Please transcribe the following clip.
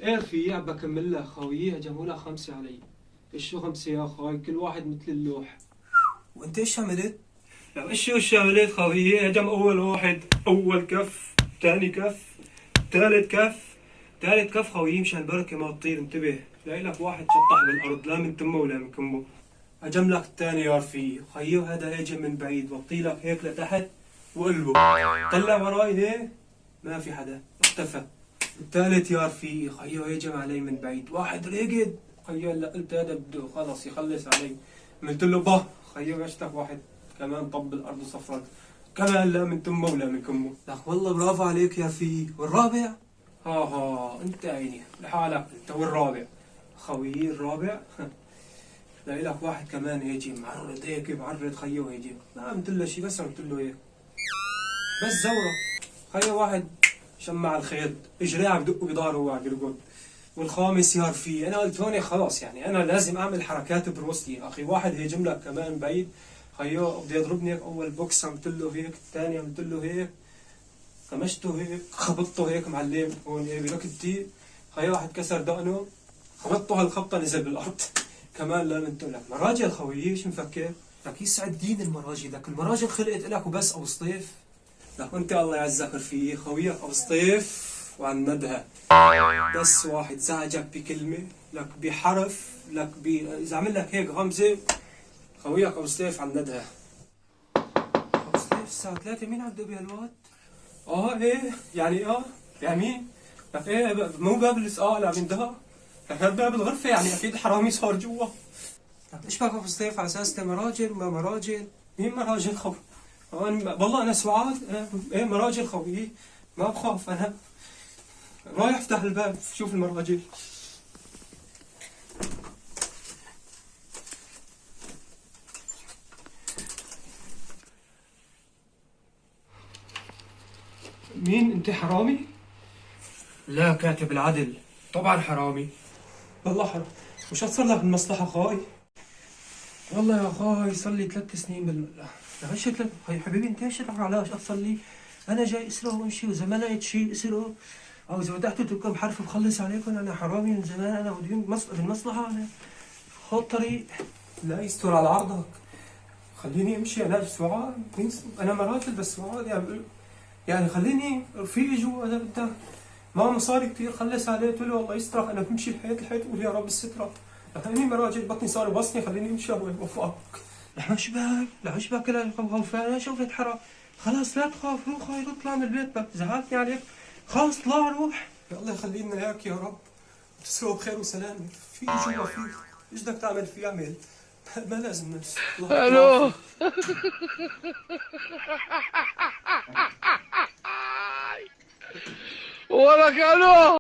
ايه في عم بكمل لك خويي، هجموا لك خمسة علي. ايش شو خمسة يا خوي؟ كل واحد مثل اللوح. وانت ايش عملت؟ لا ايش شو عملت خويي؟ هجم اول واحد، اول كف، ثاني كف، ثالث كف، ثالث كف خويي، مشان البركة ما تطير انتبه، تلاقي لك واحد شطح بالارض لا من تمه ولا من كمه. هجم لك الثاني يا رفيق خيو، هذا هجم من بعيد، وطي لك هيك لتحت وقلبه، طلع وراي هيك ما في حدا، اختفى. الثالث يا رفيق خيو هجم علي من بعيد، واحد رقد خيو، هلا قلت هذا بده خلص يخلص علي، قلت له به خيو اشتك واحد كمان طب الارض وصفرت، كمان لا من تمه ولا من كمه. لك والله برافو عليك يا رفيق. والرابع؟ ها انت عيني لحالك انت. والرابع خويي الرابع تلاقي لك واحد كمان هيجي معرض هيك معرض خيو هيجي، ما عملت له شيء بس عملت له هيك بس زوره. خيو واحد شمع الخيط اجري عم بدقه بضهره وهو عم يرقد. والخامس يار فيه، انا قلت هون خلاص يعني انا لازم اعمل حركات بروستي. اخي واحد هيجم لك كمان بعيد خيو بده يضربني هيك، اول بوكس عملت له هيك، الثاني عملت له هيك، خمشته هيك، خبطته هيك معلم هون هيك بركبتي. خيو واحد كسر دقنه، خبطته هالخبطه نزل بالارض كمان لا من لك مراجل خويي ايش مفكر؟ لك يسعد دين المراجل، لك المراجل خلقت لك وبس ابو سطيف. لك انت الله يعزك رفيقي خويك ابو سطيف وعندها بس واحد زعجك بكلمه، لك بحرف، لك اذا عمل لك هيك غمزه خويك ابو سطيف عندها. ابو سطيف الساعة 3 مين عم يدق بهالوقت؟ ايه يعني يعني مين؟ لك ايه مو باب لا من ده، لك هذا باب الغرفه يعني اكيد حرامي صار جوا. لك ايش بك ابو سطيف، على اساس مراجل ما مراجل؟ مين مراجل خوي؟ والله انا سعاد، ايه مراجل خوي، ما بخاف انا. رايح افتح الباب شوف المراجل. مين انت حرامي؟ لا كاتب العدل. طبعا حرامي. والله حرام. وش صار لك بالمصلحة خاي؟ والله يا اخوي صار لي 3 سنين لا ايش حبيبي انت ايش علاش صار لي؟ انا جاي اسرق وامشي، واذا ما لقيت شيء اسرقه، او اذا فتحتوا تركب حرف بخلص عليكم. انا حرامي من زمان، انا ودين بالمصلحه، انا خد طريق. لا يستر على عرضك، خليني امشي انا سعاد. انا مراجل بس سعاد يعني خليني رفيقي جوا اذا بدك. ما مصاري كثير خلص عليه، قلت له الله يسترك انا بمشي الحيط الحيط قول يا رب السترة. خليني مراجل بطني صار بصني، خليني امشي ابوي وفقك. لعشبك لا غوفان، انا شوفت حرام. خلاص لا تخاف، روح خير اطلع من البيت، بك زعلتني عليك. خلاص طلع روح. يا الله يخلينا اياك يا رب، وتسرقه بخير وسلامة. في جوا فيه ايش بدك تعمل فيه اعمل، ما لازم نفس الله الو. يعافي. ولك الو.